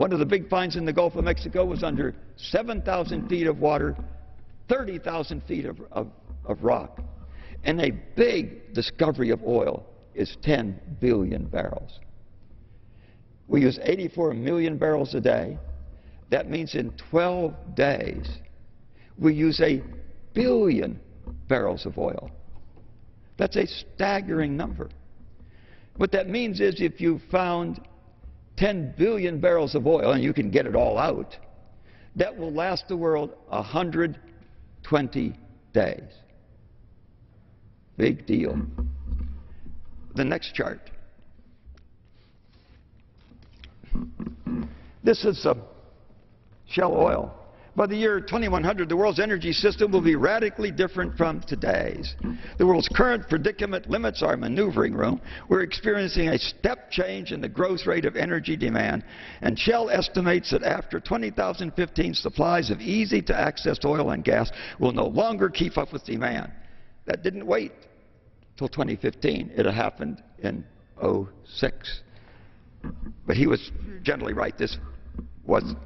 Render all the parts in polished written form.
One of the big finds in the Gulf of Mexico was under 7,000 feet of water, 30,000 feet of rock. And a big discovery of oil is 10 billion barrels. We use 84 million barrels a day. That means in 12 days, we use 1 billion barrels of oil. That's a staggering number. What that means is if you found 10 billion barrels of oil, and you can get it all out, that will last the world 120 days. Big deal. The next chart. This is Shell oil. By the year 2100, the world's energy system will be radically different from today's. The world's current predicament limits our maneuvering room. We're experiencing a step change in the growth rate of energy demand, and Shell estimates that after 2015, supplies of easy-to-access oil and gas will no longer keep up with demand. That didn't wait till 2015. It happened in '06. But he was generally right. This was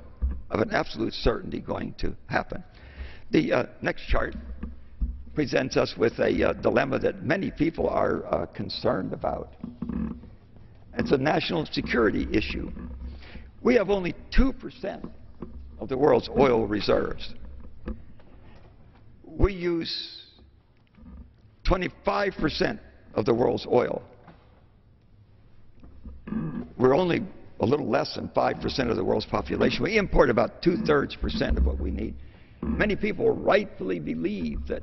of an absolute certainty going to happen. The next chart presents us with a dilemma that many people are concerned about. It's a national security issue. We have only 2% of the world's oil reserves. We use 25% of the world's oil. We're only a little less than 5% of the world's population. We import about 2/3% of what we need. Many people rightfully believe that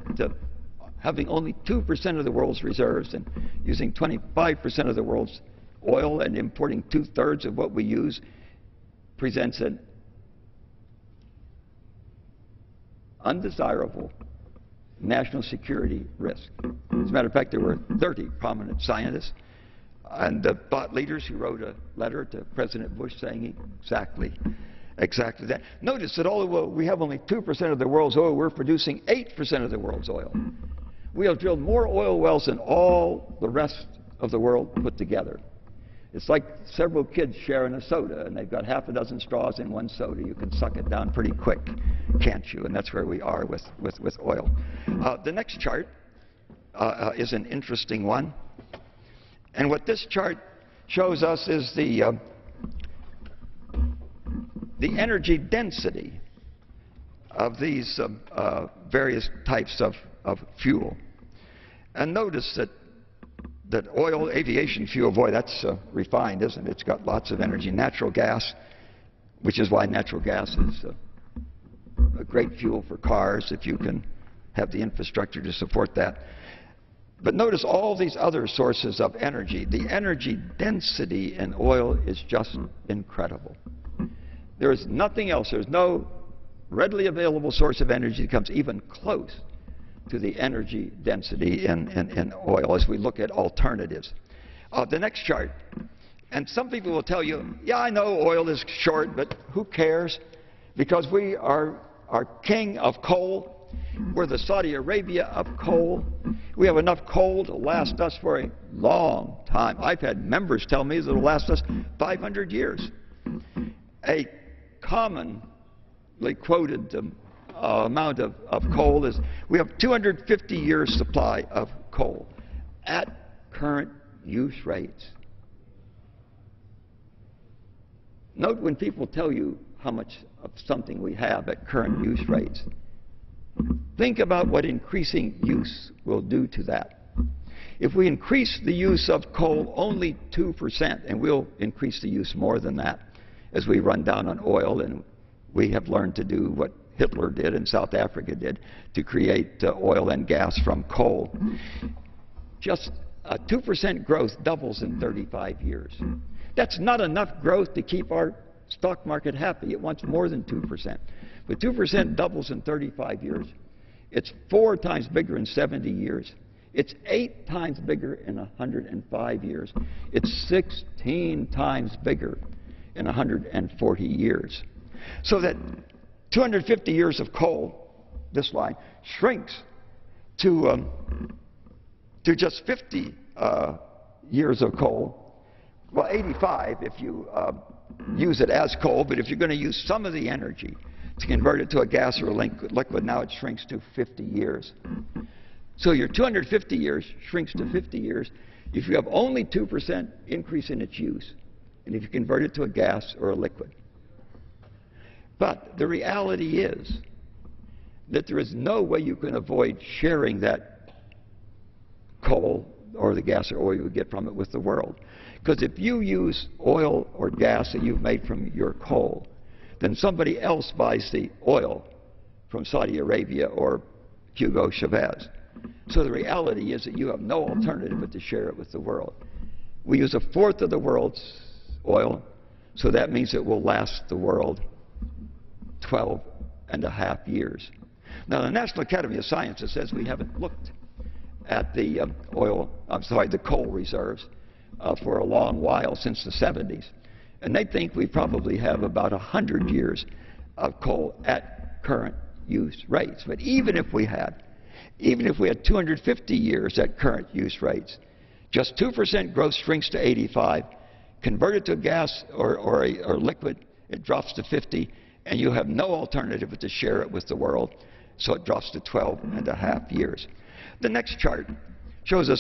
having only 2% of the world's reserves and using 25% of the world's oil and importing 2/3 of what we use presents an undesirable national security risk. As a matter of fact, there were 30 prominent scientists and thought leaders who wrote a letter to President Bush saying exactly that. Notice that although we have only 2% of the world's oil, we're producing 8% of the world's oil. We have drilled more oil wells than all the rest of the world put together. It's like several kids sharing a soda, and they've got half a dozen straws in one soda. You can suck it down pretty quick, can't you? And that's where we are with oil. The next chart is an interesting one. And what this chart shows us is the energy density of these various types of fuel. And notice that oil, aviation fuel, boy, that's refined, isn't it? It's got lots of energy. Natural gas, which is why natural gas is a great fuel for cars if you can have the infrastructure to support that. But notice all these other sources of energy. The energy density in oil is just incredible. There is nothing else. There's no readily available source of energy that comes even close to the energy density in oil as we look at alternatives. The next chart. And some people will tell you, yeah, I know oil is short, but who cares? Because we are king of coal. We're the Saudi Arabia of coal. We have enough coal to last us for a long time. I've had members tell me that it'll last us 500 years. A commonly quoted amount of coal is we have 250 years supply of coal at current use rates. Note when people tell you how much of something we have at current use rates. Think about what increasing use will do to that. If we increase the use of coal only 2%, and we'll increase the use more than that as we run down on oil, and we have learned to do what Hitler did and South Africa did to create oil and gas from coal. Just a 2% growth doubles in 35 years. That's not enough growth to keep our stock market happy. It wants more than 2%. But 2% doubles in 35 years. It's 4 times bigger in 70 years. It's 8 times bigger in 105 years. It's 16 times bigger in 140 years. So that 250 years of coal, this line, shrinks to just 50 years of coal. Well, 85 if you use it as coal, but if you're going to use some of the energy to convert it to a gas or a liquid, now it shrinks to 50 years. So your 250 years shrinks to 50 years if you have only 2% increase in its use, and if you convert it to a gas or a liquid. But the reality is that there is no way you can avoid sharing that coal or the gas or oil you would get from it with the world. Because if you use oil or gas that you've made from your coal, then somebody else buys the oil from Saudi Arabia or Hugo Chavez. So the reality is that you have no alternative but to share it with the world. We use 1/4 of the world's oil, so that means it will last the world 12.5 years. Now, the National Academy of Sciences says we haven't looked at the the coal reserves for a long while, since the 70s. And they think we probably have about 100 years of coal at current use rates. But even if we had 250 years at current use rates, just 2% growth shrinks to 85. Convert it to gas or liquid, it drops to 50, and you have no alternative but to share it with the world. So it drops to 12.5 years. The next chart shows us